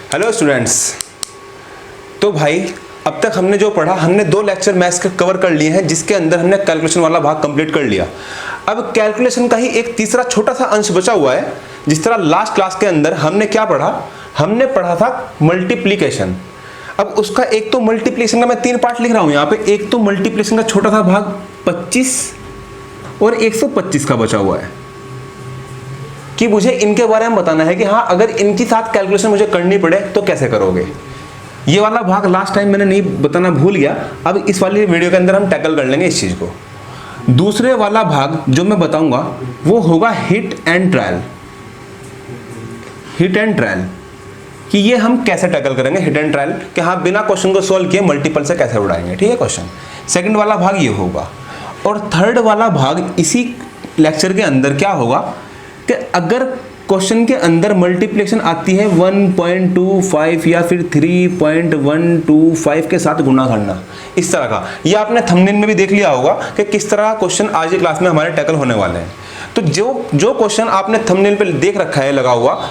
Hello students. तो भाई अब तक हमने जो पढ़ा, हमने 2 लेक्चर मैथ्स के कवर कर लिए हैं, जिसके अंदर हमने कैलकुलेशन वाला भाग कंप्लीट कर लिया। अब कैलकुलेशन का ही एक तीसरा छोटा सा अंश बचा हुआ है। जिस तरह लास्ट क्लास के अंदर हमने क्या पढ़ा, हमने पढ़ा था मल्टीप्लीकेशन। अब उसका एक तो मल्टीप्लीकेशन का मैं 3 पार्ट लिख रहा हूं यहाँ पे। एक तो मल्टीप्लीकेशन का छोटा सा भाग 25 और 125 का बचा हुआ है कि मुझे इनके बारे में बताना है कि हाँ, अगर इनके साथ कैलकुलेशन मुझे करनी पड़े तो कैसे करोगे। ये वाला भाग लास्ट टाइम मैंने नहीं बताना भूल गया, अब इस वाली वीडियो के अंदर हम टैकल कर लेंगे इस चीज़ को। दूसरे वाला भाग जो मैं बताऊंगा वो होगा hit and trial. Hit and trial कि ये हम कैसे टैकल करेंगे, हिट एंड ट्रायल कि हाँ बिना क्वेश्चन को सॉल्व किए मल्टीपल से कैसे उड़ाएंगे, ठीक है क्वेश्चन। सेकंड वाला भाग ये होगा। और थर्ड वाला भाग इसी लेक्चर के अंदर क्या होगा कि अगर क्वेश्चन के अंदर मल्टीप्लिकेशन आती है 1.25 या फिर 3.125 के साथ गुणा करना, इस तरह का, ये आपने थंबनेल में भी देख लिया होगा कि किस तरह क्वेश्चन आज की क्लास में हमारे टैकल होने वाले हैं। तो जो क्वेश्चन आपने थंबनेल पे देख रखा है लगा हुआ,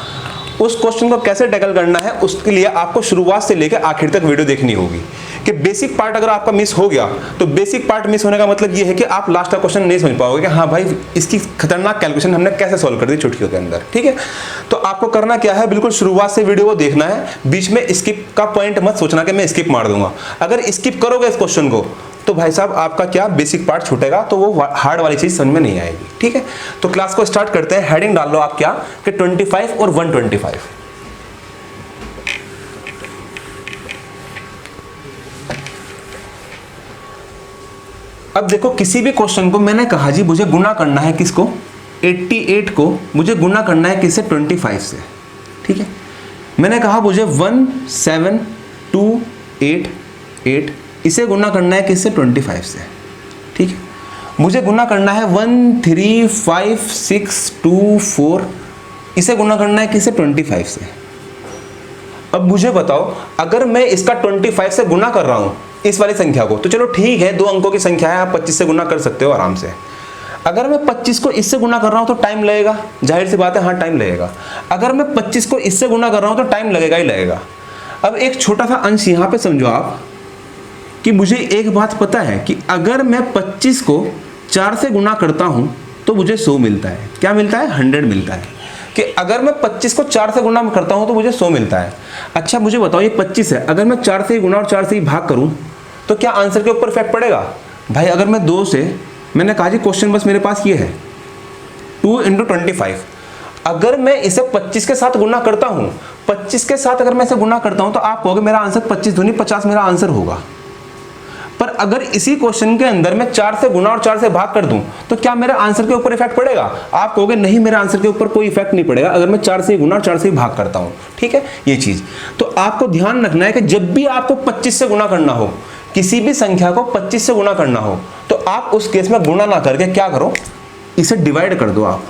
उस क्वेश्चन को कैसे टैकल करना है उसके लिए आपको शुरुआत से लेकर आखिर तक वीडियो देखनी होगी। कि बेसिक पार्ट अगर आपका मिस हो गया तो बेसिक पार्ट मिस होने का मतलब ये है कि आप लास्ट का क्वेश्चन नहीं समझ पाओगे कि हाँ भाई इसकी खतरनाक कैलकुलेशन हमने कैसे सॉल्व कर दी चुटकियों के अंदर, ठीक है। तो आपको करना क्या है, बिल्कुल शुरुआत से वीडियो को देखना है, बीच में स्किप का पॉइंट मत सोचना कि मैं स्किप मार दूंगा। अगर स्किप करोगे इस क्वेश्चन को तो भाई साहब आपका क्या बेसिक पार्ट छूटेगा, तो वो हार्ड वाली चीज समझ में नहीं आएगी, ठीक है। तो क्लास को स्टार्ट करते हैं। हेडिंग डाल लो आप क्या कि 25 और 125। अब देखो किसी भी क्वेश्चन को मैंने कहा जी मुझे गुणा करना है, किसको, 88 को मुझे गुणा करना है किससे, 25 से, ठीक है। मैंने कहा मुझे 17288 इसे गुणा करना है किससे, 25 से, ठीक है। मुझे गुणा करना है 1355624 इसे गुणा करना है किससे, 25 से। अब मुझे बताओ अगर मैं इसका 25 से गुणा कर रहा हूं इस वाली संख्या को, तो चलो ठीक है 2 अंकों की संख्या है, आप 25 से गुणा कर सकते हो आराम से। अगर मैं 25 को इससे गुणा कर रहा हूं तो टाइम लगेगा, जाहिर सी बात है, हाँ टाइम लगेगा। अगर मैं 25 को इससे गुणा कर रहा हूं तो टाइम लगेगा ही लगेगा। अब एक छोटा सा अंश यहां पे समझो आप कि मुझे एक बात पता है कि अगर मैं 25 को 4 से गुणा करता हूं तो मुझे 100 मिलता है। क्या मिलता है, 100 मिलता है। कि अगर मैं 25 को 4 से गुणा करता हूं तो मुझे 100 मिलता है। अच्छा मुझे बताओ ये 25 है, अगर मैं 4 से गुणा और 4 से ही भाग करूं तो क्या आंसर के ऊपर इफेक्ट पड़ेगा भाई। अगर मैं 2 से, मैंने कहा जी क्वेश्चन बस मेरे पास ये है 2 × 25, अगर मैं इसे 25 के साथ गुणा करता हूं, 25 के साथ अगर मैं इसे गुणा करता हूं तो आप कहोगे मेरा आंसर 25 दूनी 50 मेरा आंसर होगा। पर अगर इसी क्वेश्चन के अंदर मैं 4 से गुणा और 4 से भाग कर दूं तो क्या मेरे आंसर के ऊपर इफेक्ट पड़ेगा। आप कहोगे नहीं मेरे आंसर के ऊपर कोई इफेक्ट नहीं पड़ेगा अगर मैं 4 से गुणा और 4 से भाग करता हूं, ठीक है। ये चीज तो आपको ध्यान रखना है कि जब भी आपको 25 से गुणा करना हो, किसी भी संख्या को 25 से गुणा करना हो, तो आप उस केस में गुणा ना करके क्या करो, इसे डिवाइड कर दो। आप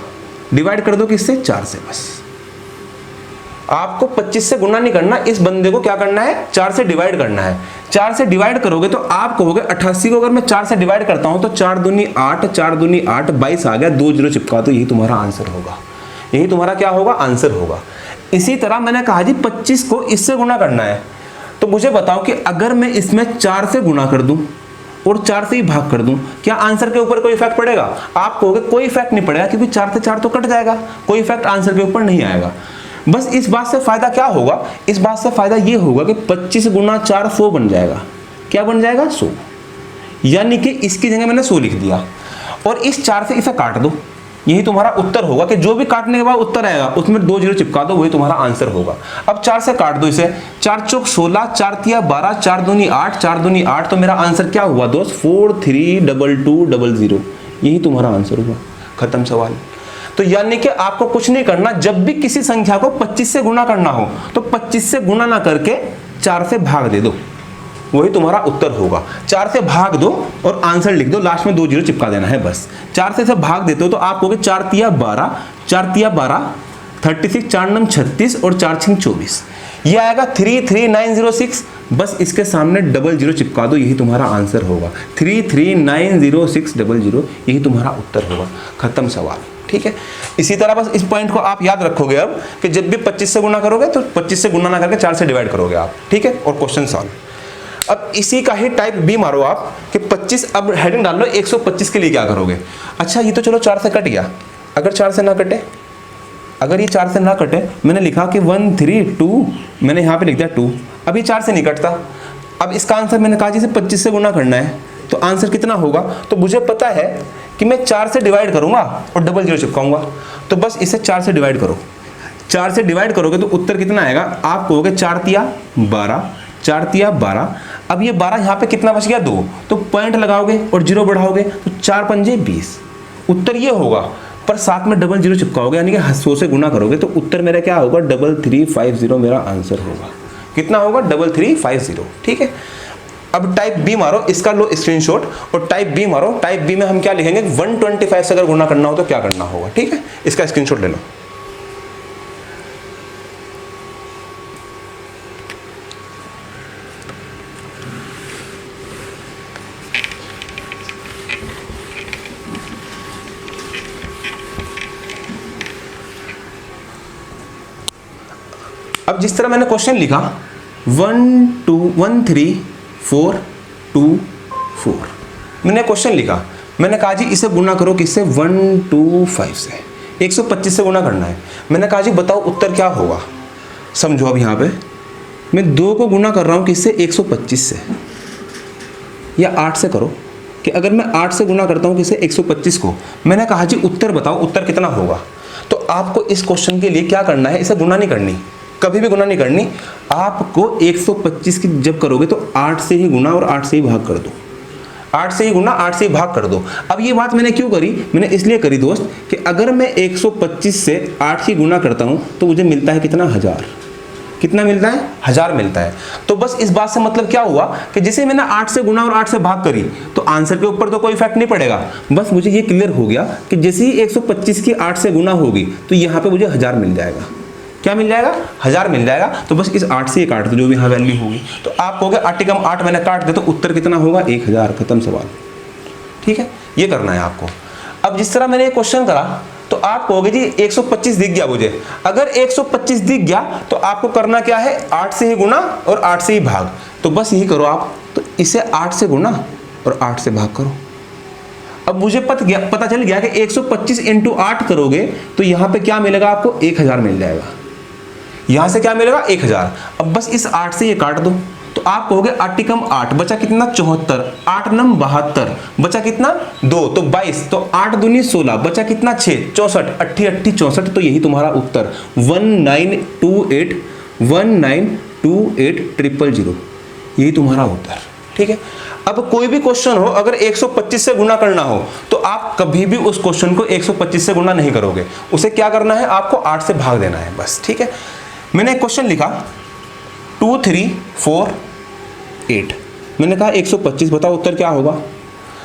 डिवाइड कर दो किससे, 4 से। बस आपको 25 से गुणा नहीं करना, इस बंदे को क्या करना है, 4 से डिवाइड करना है। 4 से डिवाइड करोगे तो आप कहोगे 88 को अगर मैं 4 से डिवाइड करता हूं तो 4 दूनी 8, 4 दूनी 8, 22 आ गया, 2 0 चिपका, तो यही तुम्हारा आंसर होगा। यही तुम्हारा क्या होगा, आंसर होगा। इसी तरह मैंने कहा जी 25 को इससे गुणा करना है, तो मुझे बताओ कि अगर मैं इसमें 4 से गुणा कर दूं और 4 से ही भाग कर दूं, क्या आंसर के ऊपर कोई इफेक्ट पड़ेगा। आप कहोगे कोई इफेक्ट नहीं पड़ेगा क्योंकि 4 से 4 तो कट जाएगा, कोई इफेक्ट आंसर के ऊपर नहीं आएगा। बस इस बात से फायदा क्या होगा, इस बात से फायदा ये होगा कि 25 × 4 100 बन जाएगा। क्या बन जाएगा, 100। यानी कि इसकी जगह मैंने 100 लिख दिया और इस 4 से इसे काट दो, यही तुम्हारा उत्तर होगा। कि जो भी काटने के बाद उत्तर आएगा उसमें 2 0 चिपका दो, वही तुम्हारा आंसर होगा। अब 4 से काट दो इसे, 4 चौक 16, 4 तिया 12, 4 दूनी 8, 4 दूनी 8, तो मेरा आंसर क्या हुआ दोस्त, 432200। यही तुम्हारा आंसर हुआ, खत्म सवाल। तो यानी कि आपको कुछ नहीं करना, जब भी किसी संख्या को 25 से गुणा करना हो तो 25 से गुणा ना करके 4 से भाग दे दो, वही तुम्हारा उत्तर होगा। 4 से भाग दो और आंसर लिख दो, लास्ट में 2 0 चिपका देना है बस। 4 से भाग देते हो तो आप कहोगे 4 तिया 12, 4 तिया 12, 36, 4 9 36 और 4 6 24। ये आएगा 33906, बस इसके सामने 00 चिपका दो, यही तुम्हारा आंसर होगा। 3390600 यही तुम्हारा उत्तर होगा। खत्म सवाल, ठीक है। इसी तरह बस इस पॉइंट को आप याद रखोगे अब कि जब भी 25 से गुना करोगे तो 25 से गुना ना करके 4 से डिवाइड करोगे आप, ठीक है। और क्वेश्चन सॉल्व। अब इसी का ही टाइप बी मारो आप कि 25, अब हेडिंग डाल लो 125 के लिए क्या करोगे। अच्छा ये तो चलो 4 से कट गया, अगर 4 से ना कटे, अगर ये 4 से ना कटे, मैंने लिखा कि 1 3 2, मैंने यहाँ पे लिख दिया 2, अब ये 4 से नहीं कटता। अब इसका आंसर मैंने कहा जिसे 25 से गुना करना है, तो आंसर कितना होगा, तो मुझे पता है कि मैं 4 से डिवाइड करूंगा और 00 चिपकाऊंगा, तो बस इसे 4 से डिवाइड करो। 4 से डिवाइड करोगे तो उत्तर कितना आएगा, आप कहोगे 4 तिया 12, 4 तिया 12। अब ये 12 यहाँ पे कितना बच गया 2, तो पॉइंट लगाओगे और 0 बढ़ाओगे तो 4 पंजे 20, उत्तर ये होगा। पर साथ में 00 चिपकाओगे यानी कि 100 से गुना करोगे तो उत्तर मेरा क्या होगा, 3350 मेरा आंसर होगा। कितना होगा, 3350, ठीक है। अब टाइप बी मारो, इसका लो स्क्रीनशॉट और टाइप बी मारो। टाइप बी में हम क्या लिखेंगे, 125 से अगर गुना करना हो तो क्या करना होगा, ठीक है। इसका स्क्रीनशॉट ले लो। अब जिस तरह मैंने क्वेश्चन लिखा 13424, मैंने क्वेश्चन लिखा, मैंने कहा जी इसे गुना करो किससे, 125 से, 125 से गुना करना है। मैंने कहा जी बताओ उत्तर क्या होगा। समझो अब यहाँ पे मैं 2 को गुना कर रहा हूँ किससे, 125 से, या 8 से करो कि अगर मैं 8 से गुना करता हूँ किससे, 125 को। मैंने कहा जी उत्तर बताओ, उत्तर कितना होगा। तो आपको इस क्वेश्चन के लिए क्या करना है, इसे गुना नहीं करनी, कभी भी गुना नहीं करनी। आपको 125 की जब करोगे तो 8 से ही गुना और 8 से ही भाग कर दो, 8 से ही गुना 8 से ही भाग कर दो। अब ये बात मैंने क्यों करी, मैंने इसलिए करी दोस्त कि अगर मैं 125 से 8 की गुना करता हूं तो मुझे मिलता है कितना, 1000। कितना मिलता है, 1000 मिलता है। तो बस इस बात से मतलब क्या हुआ कि जैसे मैंने 8 से गुना और 8 से भाग करी तो आंसर के ऊपर तो कोई इफेक्ट नहीं पड़ेगा। बस मुझे ये क्लियर हो गया कि जैसे ही 125 की 8 से गुना होगी तो यहाँ पे मुझे 1000 मिल जाएगा। क्या मिल जाएगा, 1000 मिल जाएगा। तो बस इस 8 से ये काट दो जो भी यहाँ वैल्यू होगी, तो आप कहोगे 8 कम 8 मैंने काट दे तो उत्तर कितना होगा, 1000। खत्म सवाल, ठीक है। ये करना है आपको। अब जिस तरह मैंने ये क्वेश्चन करा तो आप कहोगे जी 125 दिख गया मुझे। अगर 125 दिख गया तो आपको करना क्या है, 8 से ही गुना और 8 से ही भाग। तो बस यही करो आप, तो इसे 8 से गुना और 8 से भाग करो। अब मुझे पता चल गया कि 125 इंटू 8 करोगे तो यहाँ पे क्या मिलेगा आपको, 1000 मिल जाएगा। यहाँ से क्या मिलेगा, 1000। अब बस इस 8 से ये काट दो तो आप कहोगे 8 कम 8 बचा कितना, 74, 8 नम 72 बचा कितना, 2 तो 22, तो 8 दूनी 16 बचा कितना, 6, 64, 8 8 64। तो यही तुम्हारा उत्तर 1928 यही तुम्हारा उत्तर, ठीक है। अब कोई भी क्वेश्चन हो, अगर 125 से गुना करना हो तो आप कभी भी उस क्वेश्चन को 125 से गुना नहीं करोगे, उसे क्या करना है, आपको 8 से भाग देना है बस, ठीक है। मैंने एक क्वेश्चन लिखा 2348, मैंने कहा 125 बताओ उत्तर क्या होगा।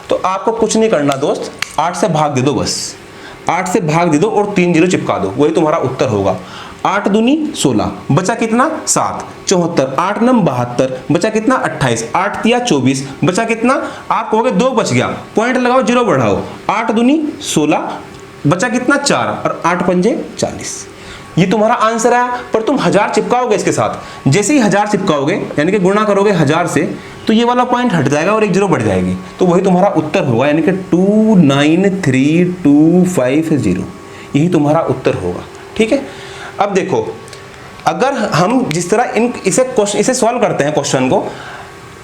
तो आपको कुछ नहीं करना दोस्त, 8 से भाग दे दो, बस 8 से भाग दे दो और 3 0 चिपका दो, वही तुम्हारा उत्तर होगा। 8 दूनी 16 बचा कितना, 7, 74, 8 नम 72 बचा कितना, 28, 8 तिया 24 बचा कितना, आप कहोगे 2 बच गया, पॉइंट लगाओ 0 बढ़ाओ, 8 दूनी 16 बचा कितना, 4 और 8 पंजे 40। ये तुम्हारा आंसर है। पर तुम 1000 चिपकाओगे इसके साथ, जैसे ही 1000 चिपकाओगे यानी कि गुणा करोगे 1000 से तो ये वाला पॉइंट हट जाएगा और एक 0 बढ़ जाएगी, तो वही तुम्हारा उत्तर होगा, यानी कि 293250 यही तुम्हारा उत्तर होगा, ठीक है। अब देखो, अगर हम जिस तरह इसे सॉल्व करते हैं क्वेश्चन को,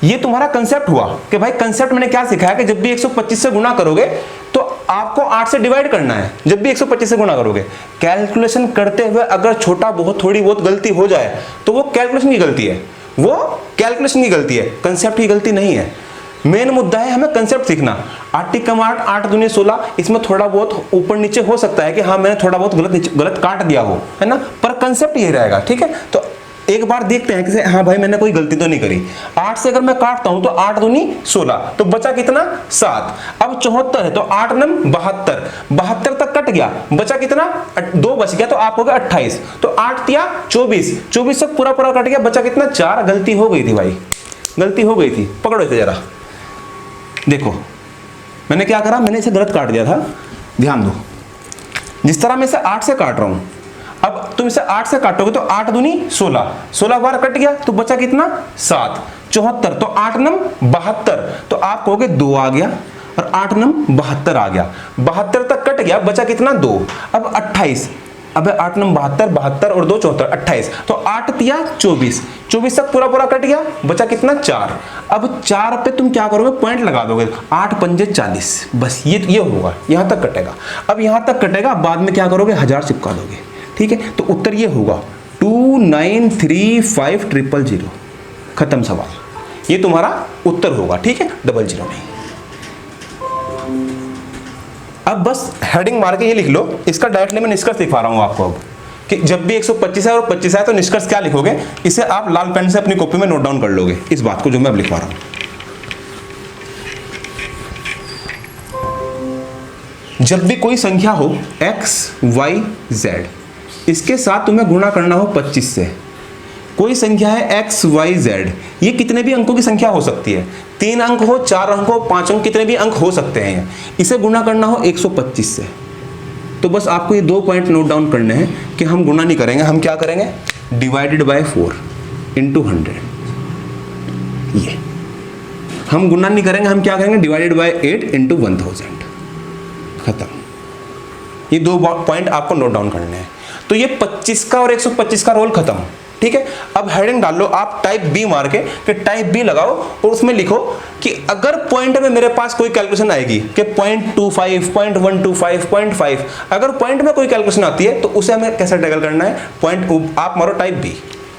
ये तुम्हारा कंसेप्ट हुआ कि भाई कंसेप्ट मैंने क्या सिखाया कि जब भी 125 से गुणा करोगे तो आपको 8 से डिवाइड करना है। जब भी 125 से गुणा करोगे, कैलकुलेशन करते हुए अगर थोड़ी बहुत गलती हो जाए तो वो कैलकुलेशन की गलती है, वो कैलकुलेशन की गलती है, कंसेप्ट की गलती नहीं है। मेन मुद्दा है हमें कंसेप्ट सीखना। 8 कम 8, 8 दूनी 16, इसमें थोड़ा बहुत ऊपर नीचे हो सकता है कि हाँ मैंने थोड़ा बहुत गलत काट दिया हो, है ना, पर कंसेप्ट यही रहेगा, ठीक है। तो एक बार देखते हैं कि हाँ भाई मैंने कोई गलती तो नहीं करी। 8 से अगर मैं काटता हूं तो 8 दूनी 16, तो बचा कितना 7। अब 74 है तो 8 नम 72, 72 तक कट गया, बचा कितना 2 बच गया, तो आप हो गया 28। तो 8 तिया 24, 24 तक पूरा पूरा कट गया, बचा कितना 4। गलती हो गई थी भाई, गलती हो गई थी। पकड़ो इसे जरा, देखो मैंने क्या करा, मैंने इसे गलत काट दिया था। ध्यान दो, जिस तरह मैं इसे 8 से काट रहा हूं, अब तुम इसे 8 से काटोगे तो 8 दूनी 16, 16 बार कट गया तो बचा कितना 7। 74 तो 8 नम 72, तो आप कहोगे 2 आ गया, और 8 नम 72 आ गया, 72 तक कट गया, बचा कितना 2। अब 28, अब 8 नम 72, 72 और 2 74, 28, तो 8 तिया 24, 24 तक पूरा पूरा कट गया, बचा कितना 4। अब 4 पे तुम क्या करोगे, पॉइंट लगा दोगे, 8 पंजे 40, बस ये होगा, यहां तक कटेगा। अब यहां तक कटेगा, बाद में क्या करोगे, 1000 चिपका दोगे, ठीक है। तो उत्तर ये होगा 2935000, खत्म सवाल। ये तुम्हारा उत्तर होगा, ठीक है, 00 नहीं। अब बस हेडिंग मार के ये लिख लो, इसका डायरेक्टली मैं निष्कर्ष लिखवा रहा हूं आपको अब, कि जब भी 125 है और 25 है तो निष्कर्ष क्या लिखोगे, इसे आप लाल पेन से अपनी कॉपी में नोट डाउन कर लोगे, इस बात को जो मैं अब लिखवा रहा हूं। जब भी कोई संख्या हो x, y, z, इसके साथ तुम्हें गुणा करना हो 25 से। कोई संख्या है x, y, z, ये कितने भी अंकों की संख्या हो सकती है, 3 अंक हो, 4 अंक हो, 5 अंक, कितने भी अंक हो सकते हैं। इसे गुणा करना हो 125 से, तो बस आपको ये 2 पॉइंट नोट डाउन करने हैं कि हम गुणा नहीं करेंगे, हम क्या करेंगे, डिवाइडेड बाय 4 इंटू 100। ये हम गुणा नहीं करेंगे, हम क्या करेंगे, डिवाइडेड बाय 8 इंटू 1000, खत्म। ये 2 पॉइंट आपको नोट डाउन करने हैं। तो ये 25 का और 125 का रोल खत्म, ठीक है। अब हेडिंग डाल लो आप टाइप बी मार के, कि टाइप बी लगाओ और उसमें लिखो कि अगर पॉइंट में मेरे पास कोई कैलकुलेशन आएगी कि 0.25, 0.125, 0.5, अगर पॉइंट में कोई कैलकुलेशन आती है तो उसे हमें कैसे टैकल करना है, पॉइंट आप मारो टाइप बी।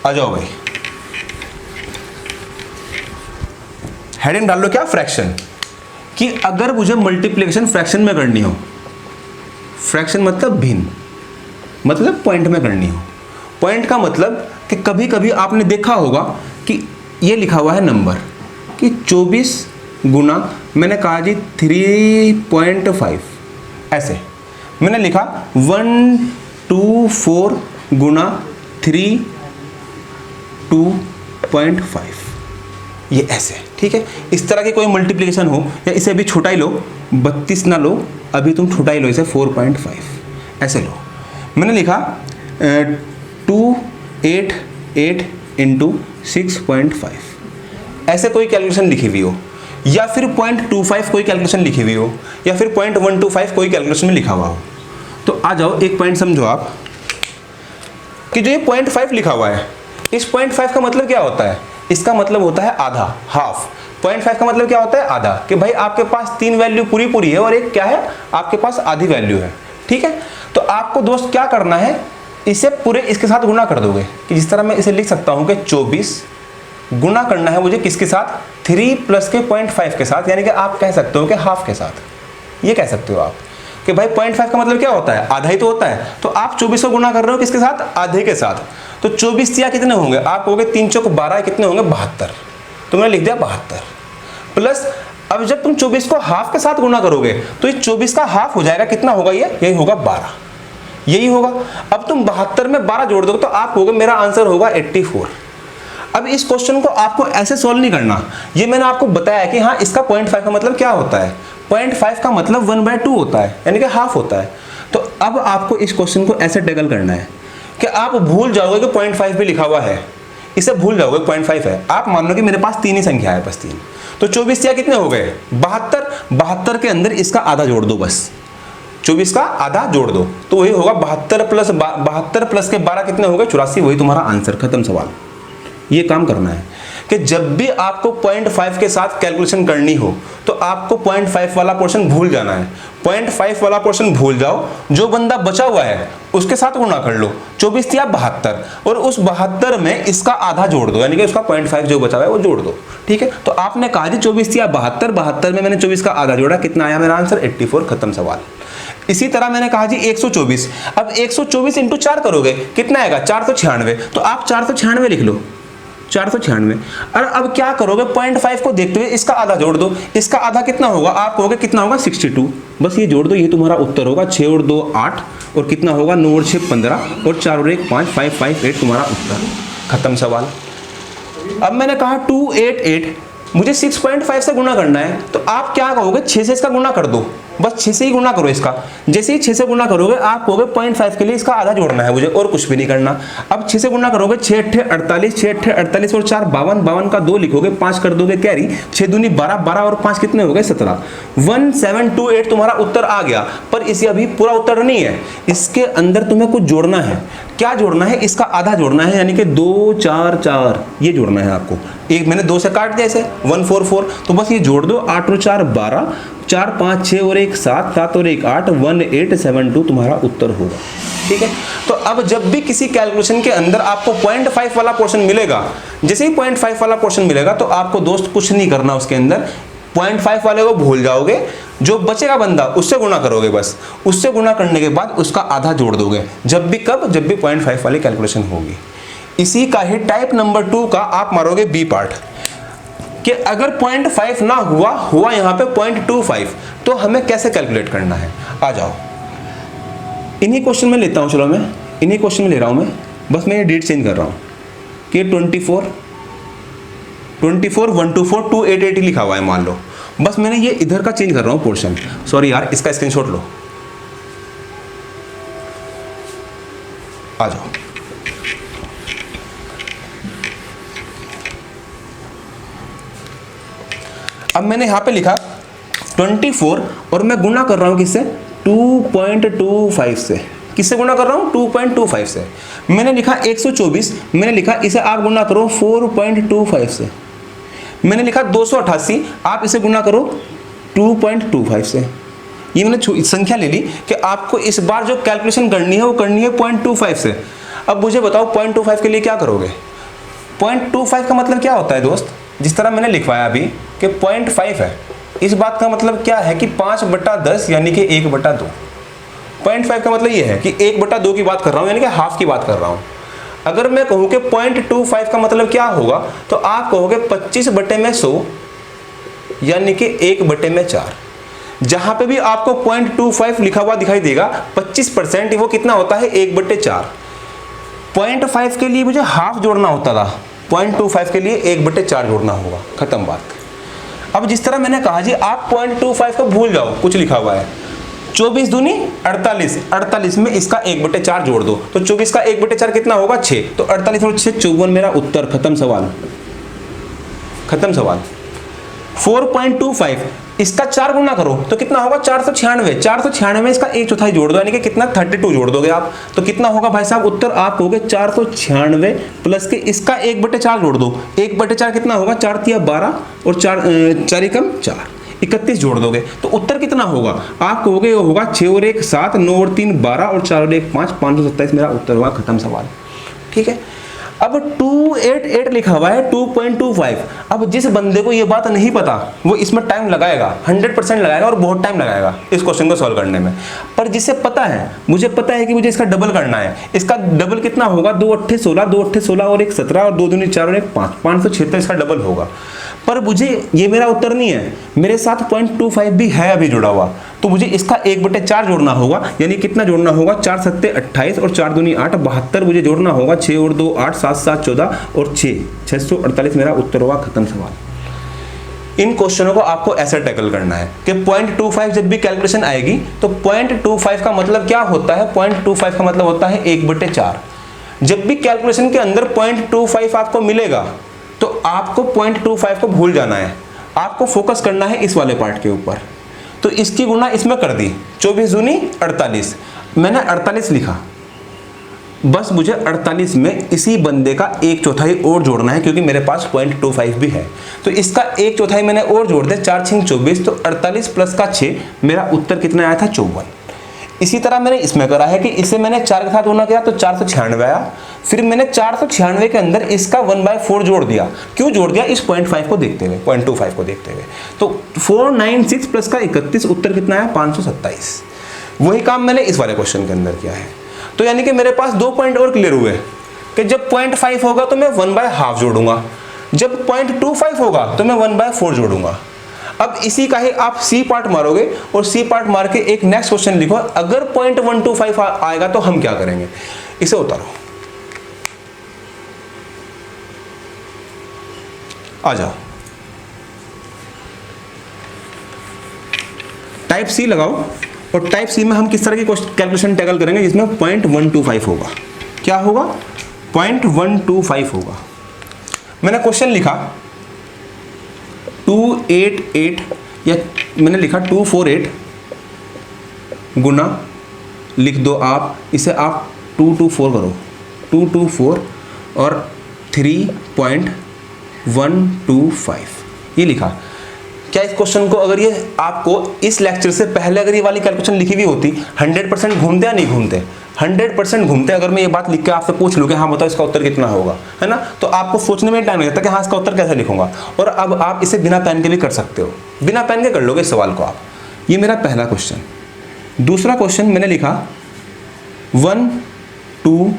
आ जाओ भाई, हेडिंग डाल लो क्या, फ्रैक्शन, कि अगर मुझे मल्टीप्लिकेशन फ्रैक्शन में करनी हो, फ्रैक्शन मतलब भिन्न, मतलब पॉइंट में करनी हो। पॉइंट का मतलब कि कभी कभी आपने देखा होगा कि ये लिखा हुआ है नंबर कि 24 गुना, मैंने कहा जी 3.5, ऐसे मैंने लिखा 124 गुना 3.5, ये ऐसे, ठीक है। इस तरह की कोई मल्टीप्लिकेशन हो, या इसे अभी छोटा ही लो, 32 ना लो, अभी तुम छोटा ही लो इसे, 4.5 ऐसे लो। मैंने लिखा 288 इंटू 6.5, ऐसे कोई कैलकुलेशन लिखी हुई हो, या फिर 0.25 कोई कैलकुलेशन लिखी हुई हो, या फिर 0.125 कोई कैलकुलेशन में लिखा हुआ हो। तो आ जाओ, एक पॉइंट समझो आप, कि जो ये 0.5 लिखा हुआ है, इस 0.5 का मतलब क्या होता है, इसका मतलब होता है आधा, हाफ। 0.5 का मतलब क्या होता है, आधा, कि भाई आपके पास 3 वैल्यू पूरी पूरी है और एक क्या है, आपके पास आधी वैल्यू है, ठीक है। तो आपको दोस्त क्या करना है, इसे पूरे इसके साथ गुणा कर दोगे, कि जिस तरह मैं इसे लिख सकता हूं कि 24 गुणा करना है मुझे किसके साथ, 3 प्लस के 0.5 के साथ, यानी कि आप कह सकते हो कि हाफ के साथ। ये कह सकते हो आप कि भाई 0.5 का मतलब क्या होता है, आधा ही तो होता है। तो आप 24 को गुणा कर रहे हो किसके साथ, आधे के साथ। तो 24 या कितने होंगे, आप कहोगे 3 चौक 12, कितने होंगे 72, तो मैंने लिख दिया 72 प्लस। अब जब तुम 24 को हाफ के साथ गुणा करोगे तो ये 24 का हाफ हो जाएगा, कितना होगा ये, यही होगा 12, यही होगा। अब तुम 72 में 12 जोड़ दोगे तो आप कहोगे मेरा आंसर होगा 84। अब इस क्वेश्चन को आपको ऐसे सॉल्व नहीं करना, ये मैंने आपको बताया कि हाँ इसका 0.5 का मतलब क्या होता है, 0.5 का मतलब 1/2 होता है, यानी कि हाफ होता है। तो अब आपको इस क्वेश्चन को ऐसे टैकल करना है कि आप भूल जाओगे कि 0.5 भी लिखा हुआ है, इसे भूल जाओगे 0.5 है। आप मान लो कि मेरे पास 3 ही संख्या है, बस 3, तो 24 या कितने हो गए 72, 72 के अंदर इसका आधा जोड़ दो, बस 24 का आधा जोड़ दो, तो वही होगा 72 प्लस के 12 कितने हो गए 84, वही तुम्हारा आंसर, खत्म सवाल। ये काम करना है कि जब भी आपको 0.5 के साथ कैलकुलेशन करनी हो तो आपको 0.5 वाला पोर्शन भूल जाना है। 0.5 वाला पोर्शन भूल जाओ, जो बंदा बचा हुआ है उसके साथ गुणा कर लो, 24 या 72, और उस 72 में इसका आधा जोड़ दो, यानी कि उसका 0.5 जो बचा हुआ है वो जोड़ दो। ठीक है, तो आपने कहा जी 24 या 72, 72 में मैंने 24 का आधा जोड़ा, कितना आया मेरा आंसर 84, खत्म सवाल। इसी तरह मैंने कहा जी 124, अब 124 इंटू 4 करोगे कितना आएगा 496, तो आप 496 लिख लो, 496। और अब क्या करोगे, 0.5 को देखते हुए इसका आधा जोड़ दो, इसका आधा कितना होगा, आप कहोगे कितना होगा 62, बस ये जोड़ दो, ये तुम्हारा उत्तर होगा। 6 और 2 8, और कितना होगा 9 और 6 15, और 4 और 1 5, 558 तुम्हारा उत्तर, खत्म सवाल। अब मैंने कहा 288, मुझे 6.5 से गुणा करना है, तो आप क्या कहोगे 6 से इसका गुणा कर दो, बस 6 से ही गुणा करो इसका। जैसे ही 6 से गुणा करोगे आप कहोगे 0.5 के लिए इसका आधा जोड़ना है मुझे, और कुछ भी नहीं करना। अब 6 से गुणा करोगे, 6 अट्ठे 48, 6 अट्ठे 48 और 4 52, 52 का 2 लिखोगे, 5 कर दोगे कैरी, 6 दूनी 12, 12 और 5 कितने हो गए 17, 1728 तुम्हारा उत्तर आ गया। पर इसे अभी पूरा उत्तर नहीं है, इसके अंदर तुम्हें कुछ जोड़ना है। क्या जोड़ना है, इसका आधा जोड़ना है, यानी कि 2 4 4 ये जोड़ना है आपको। एक मैंने 2 से काट दिया इसे 144, तो बस ये जोड़ दो, 8 और 4 12, 4 5 6 और 1 7, 7 और 1 8, 1872 तुम्हारा उत्तर होगा। ठीक है, तो अब जब भी किसी कैलकुलेशन के अंदर आपको 0.5 वाला पोर्शन मिलेगा, जैसे ही 0.5 वाला पोर्शन मिलेगा तो आपको दोस्त कुछ नहीं करना, उसके अंदर 0.5 वाले को भूल जाओगे, जो बचेगा बंदा उससे गुणा करोगे, बस उससे गुणा करने के बाद उसका आधा जोड़ दोगे, जब भी कब, जब भी 0.5 वाली कैलकुलेशन होगी। इसी का ही टाइप नंबर 2 का आप मारोगे बी पार्ट, कि अगर 0.5 ना हुआ यहां पे 0.25, तो हमें कैसे कैलकुलेट करना है। आ जाओ, इन्हीं क्वेश्चन में लेता हूं, चलो मैं इन्हीं क्वेश्चन में ले रहा हूं, मैं बस मैं ये डेट चेंज कर रहा हूं कि 24 124 288 लिखा हुआ है मान लो, बस मैंने ये इधर का चेंज कर रहा हूं पोर्शन। सॉरी यार, इसका स्क्रीनशॉट लो, आ जाओ। अब मैंने यहां पे लिखा 24 और मैं गुणा कर रहा हूं किससे, 2.25 से। किससे गुणा कर रहा हूं, 2.25 से। मैंने लिखा 124, मैंने लिखा इसे आप गुणा करो 4.25 से। मैंने लिखा 288, आप इसे गुणा करो 2.25 से। ये मैंने संख्या ले ली कि आपको इस बार जो कैलकुलेशन करनी है वो करनी है 0.25 से। अब मुझे बताओ 0.25 के लिए क्या करोगे। 0.25 का मतलब क्या होता है दोस्त, जिस तरह मैंने लिखवाया अभी कि 0.5 है, इस बात का मतलब क्या है कि 5/10 यानी कि 1/2। 0.5 का मतलब ये है कि 1/2 की बात कर रहा हूँ, यानी कि हाफ की बात कर रहा हूँ। अगर मैं कहूँ कि 0.25 का मतलब क्या होगा, तो आप कहोगे 25/100 यानी कि 1/4। जहां पे भी आपको 0.25 लिखा हुआ दिखाई देगा, 25% वो कितना होता है 1/4। 0.5 के लिए मुझे हाफ जोड़ना होता था, 0.25 के लिए 1/4 जोड़ना होगा, खत्म बात। अब जिस तरह मैंने कहा जी आप 0.25 को भूल जाओ, कुछ लिखा हुआ है 24 दूनी 48, 48 में इसका 1/4 जोड़ दो, तो 24 का 1/4 कितना होगा 6, तो 48 और 6 54 मेरा उत्तर, खत्म सवाल, खत्म सवाल। 4.25 इसका 4 गुना करो तो कितना होगा 496, 496 में इसका 1/4 जोड़ दो, यानी कि कितना 32 जोड़ दोगे आप, तो कितना होगा भाई साहब उत्तर, आप कहोगे 496 प्लस के इसका 1/4 जोड़ दो, 1/4 कितना होगा 4 तिया 12 और 4 एकम 4, 31 जोड़ दोगे, तो उत्तर कितना होगा, आप कहोगे होगा 6 और 1 7, 9 और 3 12 और 4 और 1 5, 527 मेरा उत्तर होगा, खत्म सवाल। ठीक है, अब 288 लिखा हुआ है 2.25। अब जिस बंदे को ये बात नहीं पता वो इसमें टाइम लगाएगा, 100% लगाएगा और बहुत टाइम लगाएगा इस क्वेश्चन को सॉल्व करने में। पर जिसे पता है, मुझे पता है कि मुझे इसका डबल करना है, इसका डबल कितना होगा 2 8 16, 2 8 16 और 1 17 और 2 दूनी 4 और 1 5, 576 इसका डबल होगा। पर मुझे ये मेरा उत्तर नहीं है, मेरे साथ 0.25 भी है अभी जुड़ा हुआ, तो मुझे इसका 1/4 जोड़ना होगा, यानी कितना जोड़ना होगा 4 7 28 और 4 दूनी 8 72 मुझे जोड़ना होगा, 6 और 2 8 7 7 14 और 6 648 मेरा उत्तर होगा, खत्म सवाल। इन क्वेश्चनों को आपको ऐसे टैकल करना है कि 0.25 जब भी कैलकुलेशन आएगी तो 0.25 का मतलब क्या होता है, 0.25 का मतलब होता है 1/4। जब भी कैलकुलेशन के अंदर 0.25 आपको मिलेगा तो आपको 0.25 को भूल जाना है, आपको फोकस करना है इस वाले पार्ट के ऊपर। तो इसकी गुणा इसमें कर दी, 24 दूनी 48, मैंने 48 लिखा, बस मुझे 48 में इसी बंदे का 1/4 और जोड़ना है, क्योंकि मेरे पास 0.25 भी है। तो इसका 1/4 मैंने और जोड़ दिया, 4 6 24, तो 48 प्लस का 6, मेरा उत्तर कितना आया था 54। इसी तरह मैंने इसमें करा है कि इसे मैंने 4 के साथ गुना किया तो 496 आया, फिर मैंने 496 के अंदर इसका 1/4 जोड़ दिया। क्यों जोड़ दिया? इस 0.5 को देखते हुए, 0.25 को देखते हुए। तो 496 प्लस का 31, उत्तर कितना आया 527। वही काम मैंने इस वाले क्वेश्चन के अंदर किया है। तो यानी कि मेरे पास 2 पॉइंट और क्लियर हुए कि जब 0.5 होगा तो मैं 1/2 जोड़ूंगा, जब 0.25 होगा तो मैं 1/4 जोड़ूंगा। अब इसी का ही आप सी पार्ट मारोगे और सी पार्ट मार के एक नेक्स्ट क्वेश्चन लिखो, अगर 0.125 आएगा तो हम क्या करेंगे, इसे उतारो। आ जाओ, टाइप सी लगाओ, और टाइप सी में हम किस तरह की कैलकुलेशन टैकल करेंगे जिसमें 0.125 होगा। क्या होगा? 0.125 होगा। मैंने क्वेश्चन लिखा 288, या मैंने लिखा 248 गुना, लिख दो आप, इसे आप 224 करो, 224 और 3.125, ये लिखा। क्या इस क्वेश्चन को अगर ये आपको इस लेक्चर से पहले अगर ये वाली कैलकुलेशन लिखी हुई होती, 100% घूमते या नहीं घूमते? 100% घूमते। अगर मैं ये बात लिख के आपसे पूछ लूँ कि हाँ बताओ इसका उत्तर कितना होगा, है ना, तो आपको सोचने में टाइम लगता है कि हाँ इसका उत्तर कैसे लिखूंगा। और अब आप इसे बिना पेन के भी कर सकते हो, बिना पेन के कर लोगे इस सवाल को आप। ये मेरा पहला क्वेश्चन। दूसरा क्वेश्चन मैंने लिखा 1 2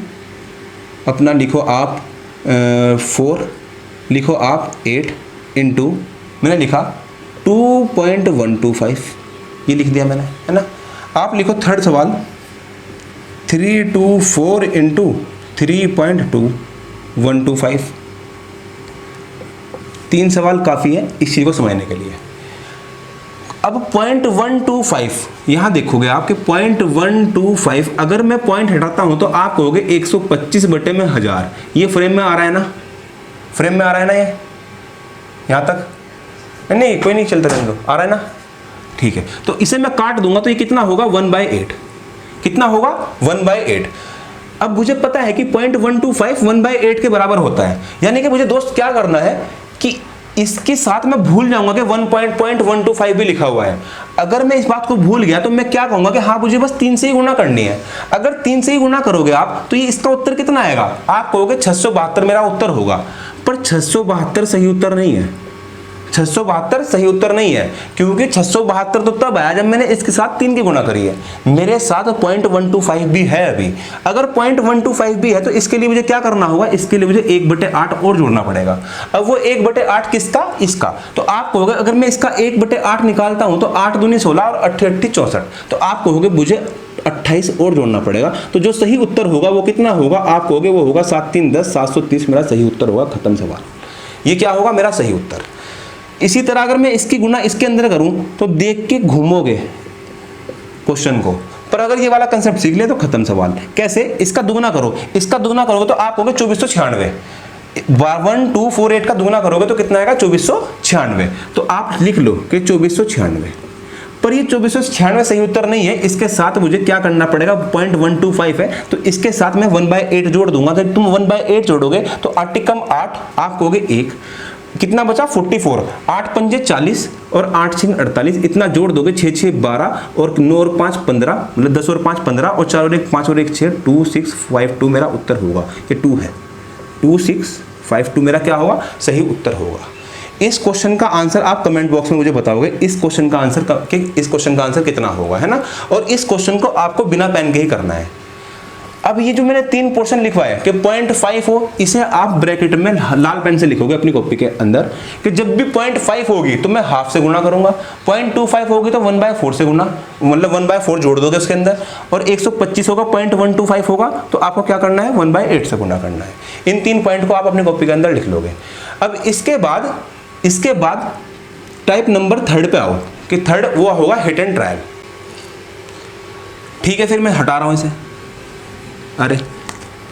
अपना लिखो आप 4, लिखो आप 8 इंटू मैंने लिखा 2.125, ये लिख दिया मैंने, है ना। आप लिखो थर्ड सवाल 324 इंटू 3.2125। 3 सवाल काफ़ी है इस चीज़ को समझने के लिए। अब 0.125 यहाँ देखोगे आपके 0.125, अगर मैं पॉइंट हटाता हूँ तो आप कहोगे 125/1000। ये फ्रेम में आ रहा है ना, फ्रेम में आ रहा है ना, ये यहाँ तक नहीं, कोई नहीं, चलता रहने दो, आ रहा है ना, ठीक है। तो इसे मैं काट दूंगा तो ये कितना होगा 1/8। कितना होगा 1/8। अब मुझे पता है कि 0.125 1/8 के बराबर होता है, यानी कि मुझे दोस्त क्या करना है कि इसके साथ मैं भूल जाऊंगा कि 1.125 भी लिखा हुआ है। अगर मैं इस बात को भूल गया तो मैं क्या कहूंगा कि हाँ मुझे बस 3 से ही गुना करनी है। अगर 3 से ही गुना करोगे आप तो ये इसका उत्तर कितना आएगा? आप कहोगे 672 मेरा उत्तर होगा, पर 672 सही उत्तर नहीं है। 672 सही उत्तर नहीं है, क्योंकि 672 तो तब आया जब मैंने इसके साथ 3 की गुणा करी है। मेरे साथ 0.125 भी है अभी। अगर 0.125 भी है तो इसके लिए मुझे क्या करना होगा? इसके लिए मुझे 1/8 और जोड़ना पड़ेगा। अब वो 1/8 किसका? इसका। तो आप कहोगे अगर मैं इसका 1/8 निकालता हूं तो 8 दूनी 16 और 8 8 64, तो आप कहोगे मुझे 28 और जोड़ना पड़ेगा। तो जो सही उत्तर होगा वो कितना होगा? आप कहोगे वो होगा 7 3 10 730 मेरा सही उत्तर होगा। खत्म सवाल। ये क्या होगा? मेरा सही उत्तर। इसी तरह अगर मैं इसकी गुना इसके अंदर करूं तो देख के घूमोगे क्वेश्चन को, पर अगर ये वाला कंसेप्ट सीख ले तो खत्म सवाल। कैसे? इसका दुगना करो, इसका दुगना करोगे तो आप कहोगे 2496। 1248 का दुगना करोगे तो कितना आएगा? 2496। तो आप लिख लो कि 2496। पर ये 2496 सही उत्तर नहीं है। इसके साथ मुझे क्या करना पड़ेगा? 0.125 है तो इसके साथ मैं 1/8 जोड़ दूंगा। तो तुम 1/8 जोड़ोगे तो 8 कम 8, आप कहोगे 1, कितना बचा? 44। 8 पंजे 40 और 8 6 48, इतना जोड़ दोगे 6 6 12 और 9 और 5 15, मतलब 10 और 5 15 और 4 और 1 5 और 1 6, 2652 मेरा उत्तर होगा। ये 2 है, 2652 मेरा क्या होगा? सही उत्तर होगा। इस क्वेश्चन का आंसर आप कमेंट बॉक्स में मुझे बताओगे इस क्वेश्चन का आंसर कितना होगा, है ना। और इस क्वेश्चन को आपको बिना पेन के ही करना है। अब ये जो मैंने 3 पोर्शन लिखवाए कि 0.5 हो, इसे आप ब्रैकेट में लाल पेन से लिखोगे अपनी कॉपी के अंदर कि जब भी 0.5 होगी तो मैं हाफ से गुना करूंगा, 0.25 होगी तो 1/4 से गुना, मतलब 1/4 जोड़ दोगे उसके अंदर, और 125 होगा 0.125 होगा तो आपको क्या करना है? 1/8 से गुना करना है। इन 3 पॉइंट को आप अपनी कॉपी के अंदर लिख लोगे। अब इसके बाद टाइप नंबर 3 पे आओ कि थर्ड वो होगा हिट एंड ट्रायल। ठीक है, फिर मैं हटा रहा हूं इसे। अरे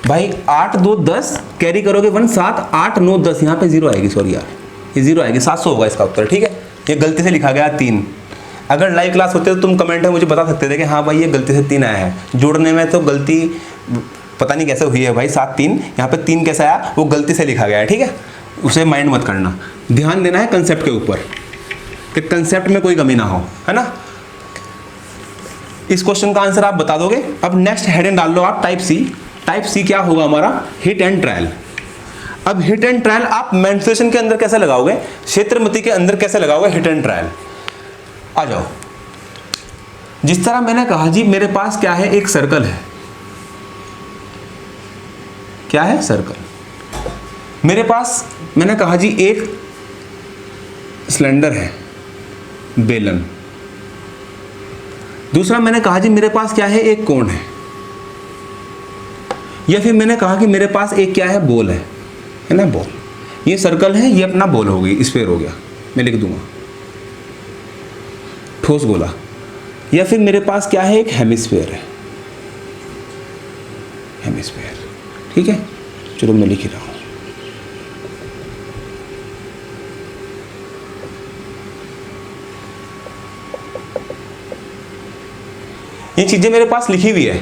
भाई 8 2 10 कैरी करोगे 1 7 8 9 10, यहाँ पे 0 आएगी, सॉरी यार ये 0 आएगी, 700 होगा इसका उत्तर। ठीक है, ये गलती से लिखा गया 3। अगर लाइव क्लास होते तो तुम कमेंट में मुझे बता सकते थे कि हाँ भाई ये गलती से 3 आया है। जोड़ने में तो गलती पता नहीं कैसे हुई है भाई 7 3, यहाँ पे 3 कैसे आया वो गलती से लिखा गया है, ठीक है, उसे माइंड मत करना, ध्यान देना है कंसेप्ट के ऊपर कि कंसेप्ट में कोई कमी ना हो, है ना। इस क्वेश्चन का आंसर आप बता दोगे। अब नेक्स्ट हेडिंग डाल लो आप टाइप सी। टाइप सी क्या होगा हमारा, हिट एंड ट्रायल। अब हिट एंड ट्रायल आप मेंस्ट्रुएशन के अंदर कैसे लगाओगे, क्षेत्रमती के अंदर कैसे लगाओगे हिट एंड ट्रायल। आ जाओ, जिस तरह मैंने कहा जी मेरे पास क्या है, एक सर्कल है, क्या है, सर्कल। मेरे पास मैंने कहा जी एक सिलेंडर है, बेलन। दूसरा मैंने कहा जी मेरे पास क्या है, एक कोण है, या फिर मैंने कहा कि मेरे पास एक क्या है, बॉल है ना, बॉल। ये सर्कल है, ये अपना बॉल हो गई, स्फीयर हो गया, मैं लिख दूंगा ठोस गोला। या फिर मेरे पास क्या है, एक हेमिस्फीयर है, हेमिस्फीयर, ठीक है, चलो मैं लिख ही रहा हूं। ये चीजें मेरे पास लिखी हुई है।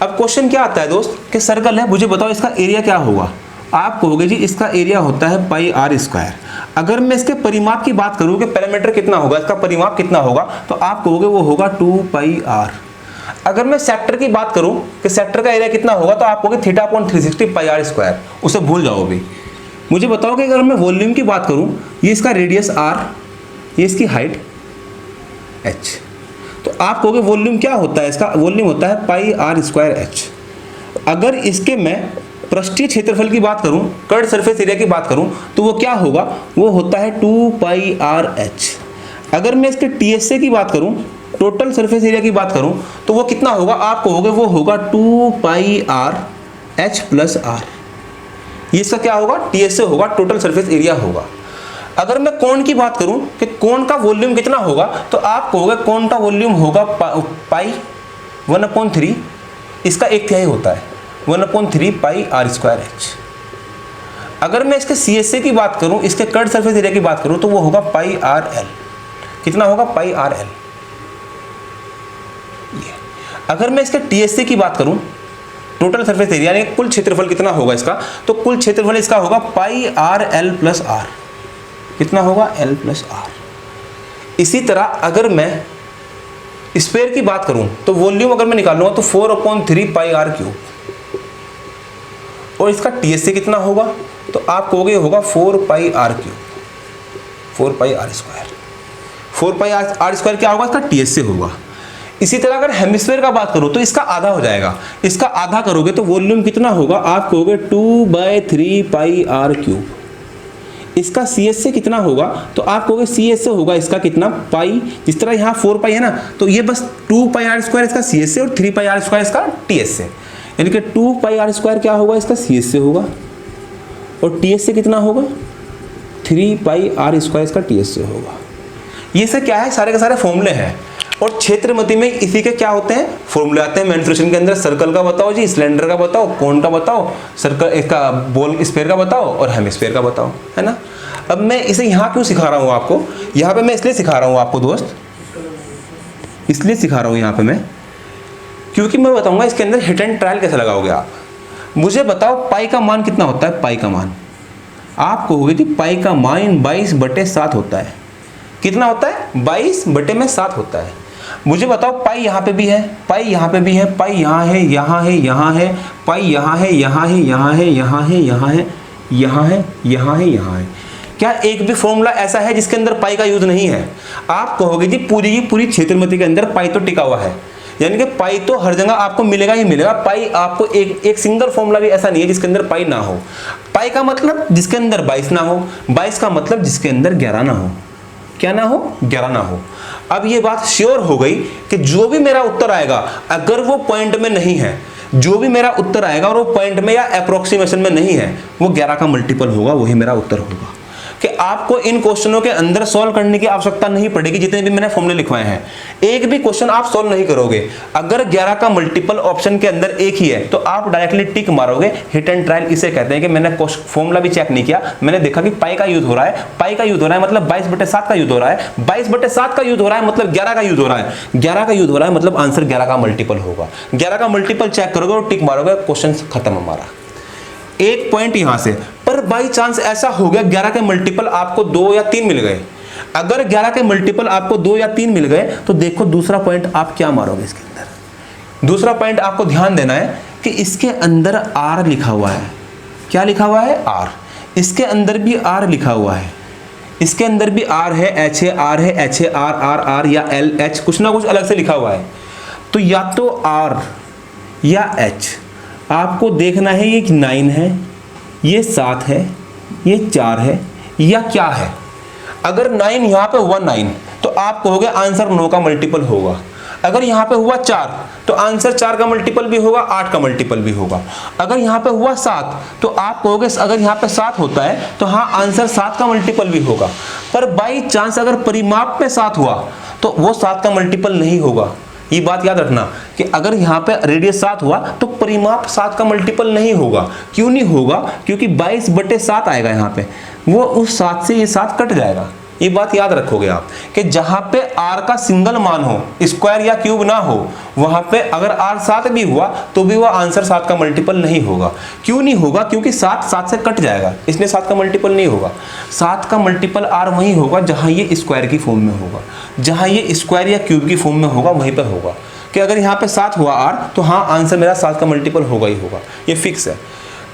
अब क्वेश्चन क्या आता है दोस्त कि सर्कल है, मुझे बताओ इसका एरिया क्या होगा। आप कहोगे जी इसका एरिया होता है पाई आर स्क्वायर। अगर मैं इसके परिमाप की बात करूं कि पैरामीटर कितना होगा, इसका परिमाप कितना होगा, तो आप कहोगे वो होगा 2 पाई आर। अगर मैं सेक्टर की बात करूं कि सेक्टर का एरिया कितना होगा, तो आप कहोगे θ/360 पाई आर स्क्वायर, उसे भूल जाओ भी। मुझे बताओ कि अगर मैं वॉल्यूम की बात करूं, ये इसका रेडियस आर, ये इसकी हाइट एच, तो आप कहोगे वॉल्यूम क्या होता है, इसका वॉल्यूम होता है पाई आर स्क्वायर एच। अगर इसके मैं पृष्ठीय क्षेत्रफल की बात करूं, कर्ड सरफेस एरिया की बात करूं, तो वो क्या होगा, वो होता है 2 पाई आर एच। अगर मैं इसके टीएसए की बात करूं, टोटल सरफेस एरिया की बात करूं, तो वो कितना होगा, आप कहोगे वो होगा 2 पाई आर एच प्लस आर। ये इसका क्या होगा, टीएसए होगा, टोटल सरफेस एरिया होगा। अगर मैं कोण की बात करूं कि कोण का वॉल्यूम कितना होगा, तो आप कहोगे कोण का वॉल्यूम होगा पाई 1/3, इसका 1/3 होता है, 1/3 पाई आर स्क्वायर एच। अगर मैं इसके सीएसए की बात करूं, इसके कर्ड सरफेस एरिया की बात करूं, तो वो होगा पाई आर एल। कितना होगा, पाई आर एल। अगर मैं इसके टीएसए की बात करूं, टोटल सरफेस एरिया यानी कुल क्षेत्रफल कितना होगा इसका, तो कुल क्षेत्रफल इसका होगा पाई आर एल प्लस आर। कितना होगा, एल प्लस आर। इसी तरह अगर मैं स्फीयर की बात करूं, तो वॉल्यूम अगर मैं निकालूंगा तो 4/3 पाई आर क्यूब, और इसका टीएसए कितना होगा, तो आप कहोगे होगा 4 pi R cube, 4 pi R square. 4 pi R square क्या होगा, इसका टीएसए होगा। इसी तरह अगर हेमिस्फीयर का बात करूं, तो इसका आधा हो जाएगा, इसका आधा करोगे तो वॉल्यूम कितना होगा, आप कहोगे 2/3 पाई आर क्यूब। इसका सीएसए कितना होगा, तो आप कहोगे सीएसए होगा इसका कितना, पाई। जिस तरह यहाँ 4 पाई है ना, तो ये बस 2 पाई आर स्क्वायर इसका सीएसए और 3 पाई आर स्क्वायर इसका टीएसए, यानी कि 2 पाई आर स्क्वायर क्या होगा, इसका सीएसए होगा, और टीएसए कितना होगा, 3 पाई आर स्क्वायर इसका टीएसए होगा। ये से क्या है, सारे के सारे फॉर्मूले हैं। और क्षेत्रमती में इसी के क्या होते हैं, फॉर्मूले आते हैं मेंस्ट्रुएशन के अंदर। सर्कल का बताओ जी, सिलेंडर का बताओ, कोन का बताओ, सर्कल इसका बॉल स्फीयर का बताओ, और हेमिस्फीयर का बताओ, है ना। अब मैं इसे यहाँ क्यों सिखा रहा हूँ आपको, यहाँ पे मैं इसलिए सिखा रहा हूँ आपको दोस्त, इसलिए सिखा रहा हूँ यहाँ पे मैं, क्योंकि मैं बताऊंगा इसके अंदर हिट एंड ट्रायल कैसे लगाओगे आप। मुझे बताओ पाई का मान कितना होता है, पाई का मान आप कहोगे कि पाई का मान 22/7 होता है। कितना होता है, 22/7 होता है। मुझे बताओ पाई यहाँ पे भी है, पाई यहाँ पे भी है, पाई यहाँ है, यहाँ है, यहाँ है, पाई यहाँ है, यहाँ है, यहाँ है, यहाँ है, यहाँ है, यहाँ है, यहाँ है, यहाँ है। क्या एक भी फॉर्मूला ऐसा है जिसके अंदर पाई का यूज नहीं है? आप कहोगे जी पूरी की पूरी क्षेत्रमती के अंदर पाई तो टिका हुआ है, यानी कि पाई तो हर जगह आपको मिलेगा ही मिलेगा। पाई आपको एक सिंगल फॉर्मूला भी ऐसा नहीं है जिसके अंदर पाई ना हो। पाई का मतलब जिसके अंदर 22 ना हो, 22 का मतलब जिसके अंदर 11 ना हो। क्या ना हो, 11 ना हो। अब ये बात श्योर हो गई कि जो भी मेरा उत्तर आएगा, अगर वो पॉइंट में नहीं है, जो भी मेरा उत्तर आएगा और वो पॉइंट में या अप्रोक्सीमेशन में नहीं है, वो 11 का मल्टीपल होगा, वही मेरा उत्तर होगा। कि आपको इन क्वेश्चनों के अंदर सॉल्व करने की आवश्यकता नहीं पड़ेगी। जितने भी मैंने फॉर्मूले लिखवाए हैं, एक भी क्वेश्चन आप सॉल्व नहीं करोगे। अगर 11 का मल्टीपल ऑप्शन के अंदर एक ही है तो आप डायरेक्टली टिक मारोगे। हिट एंड ट्रायल इसे कहते हैं कि मैंने फॉर्मूला भी चेक नहीं किया, मैंने देखा कि पाई का यूज हो रहा है, पाई का यूज हो रहा है मतलब 22/7 का यूज हो रहा है, 22/7 का यूज हो रहा है मतलब 11 का यूज हो रहा है, 11 का यूज हो रहा है मतलब आंसर 11 का मल्टीपल होगा। 11 का मल्टीपल चेक करोगे और टिक मारोगे, क्वेश्चन खत्म हमारा। एक पॉइंट यहां से। पर बाई चांस ऐसा हो गया 11 के मल्टीपल आपको 2 या 3 मिल गए, अगर 11 के मल्टीपल आपको 2 या 3 मिल गए तो देखो दूसरा पॉइंट आप क्या मारोगे इसके अंदर। दूसरा पॉइंट आपको ध्यान देना है कि इसके अंदर आर लिखा हुआ है। क्या लिखा हुआ है? आर। इसके अंदर भी आर लिखा हुआ है, इसके अंदर भी आर है, एच है, आर है, एच है, आर आर आर या एल एच, कुछ ना कुछ अलग से लिखा हुआ है। तो या तो आर या एच आपको देखना है, ये 9 है, ये 7 है, ये 4 है, या क्या है। अगर 9 यहां पे हुआ 9 तो आप कहोगे आंसर 9 का मल्टीपल होगा। अगर यहां पे हुआ 4 तो आंसर 4 का मल्टीपल भी होगा, 8 का मल्टीपल भी होगा। अगर यहां पे हुआ 7 तो आप कहोगे अगर यहां पे 7 होता है तो हाँ आंसर 7 का मल्टीपल भी होगा। पर बाई चांस अगर परिमाप में 7 हुआ तो वो 7 का मल्टीपल नहीं होगा। ये बात याद रखना कि अगर यहाँ पे रेडियस 7 हुआ तो परिमाप 7 का मल्टीपल नहीं होगा। क्यों नहीं होगा? क्योंकि 22/7 आएगा यहाँ पे, वो उस 7 से ये 7 कट जाएगा। ये बात याद रखोगे आप कि जहां पे r का सिंगल मान हो, स्क्वायर या क्यूब ना हो, वहां पे अगर r 7 भी हुआ तो भी वह आंसर 7 का मल्टीपल नहीं होगा। क्यों नहीं होगा? क्योंकि 7 से कट जाएगा, इसलिए 7 का मल्टीपल नहीं होगा। 7 का मल्टीपल r वहीं होगा जहां ये स्क्वायर की फॉर्म में होगा, जहां ये स्क्वायर या क्यूब की फॉर्म में होगा वहीं पर होगा। कि अगर यहाँ पे 7 हुआ r तो हाँ आंसर मेरा 7 का मल्टीपल होगा ही होगा, ये फिक्स है।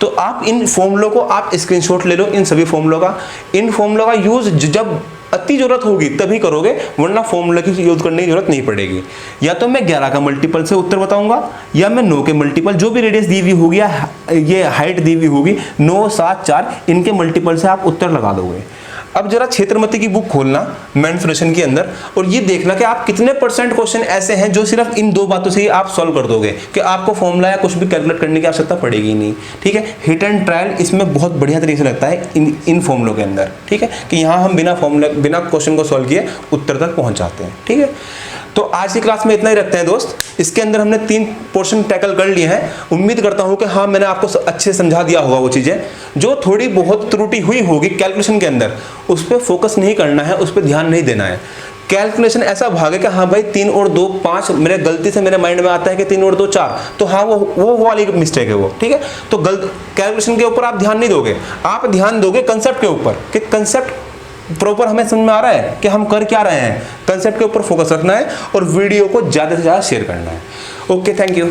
तो आप इन फॉर्मूलों को आप स्क्रीनशॉट ले लो, इन सभी फॉर्मूलों का। इन फॉर्मूलों का यूज जब अति जरूरत होगी तभी करोगे, वरना फॉर्मूला की यूज करने की जरूरत नहीं पड़ेगी। या तो मैं 11 का मल्टीपल से उत्तर बताऊंगा या मैं 9 के मल्टीपल, जो भी रेडियस दी हुई होगी या ये हाइट दी हुई होगी 9, 7, 4, इनके मल्टीपल से आप उत्तर लगा दोगे। अब जरा क्षेत्रमति की बुक खोलना मेंसुरेशन के अंदर और ये देखना कि आप कितने % क्वेश्चन ऐसे हैं जो सिर्फ इन 2 बातों से ही आप सॉल्व कर दोगे कि आपको फॉर्मूला या कुछ भी कैलकुलेट करने की आवश्यकता पड़ेगी नहीं। ठीक है, हिट एंड ट्रायल इसमें बहुत बढ़िया तरीके से लगता है इन फॉर्मूलों के अंदर। ठीक है, कि यहाँ हम बिना फॉर्मूला बिना क्वेश्चन को सॉल्व किए उत्तर तक पहुंच जाते हैं। ठीक है, तो आज की क्लास में इतना ही रखते हैं दोस्त। इसके अंदर हमने 3 पोर्शन टैकल कर लिए हैं। उम्मीद करता हूं कि हाँ मैंने आपको अच्छे से समझा दिया होगा। वो चीजें जो थोड़ी बहुत त्रुटि हुई होगी कैलकुलेशन के अंदर, उस पर फोकस नहीं करना है, उस पर ध्यान नहीं देना है। कैलकुलेशन ऐसा भाग है कि हाँ भाई 3 और 2 5, मेरे गलती से मेरे माइंड में आता है कि 3 और 2 4, तो हाँ वो वाली मिस्टेक है वो। ठीक है, तो कैलकुलेशन के ऊपर आप ध्यान नहीं दोगे, आप ध्यान दोगे कंसेप्ट के ऊपर कि कंसेप्ट प्रॉपर हमें समझ में आ रहा है कि हम कर क्या रहे हैं। कंसेप्ट के ऊपर फोकस रखना है और वीडियो को ज़्यादा से ज़्यादा शेयर करना है। Okay, thank you.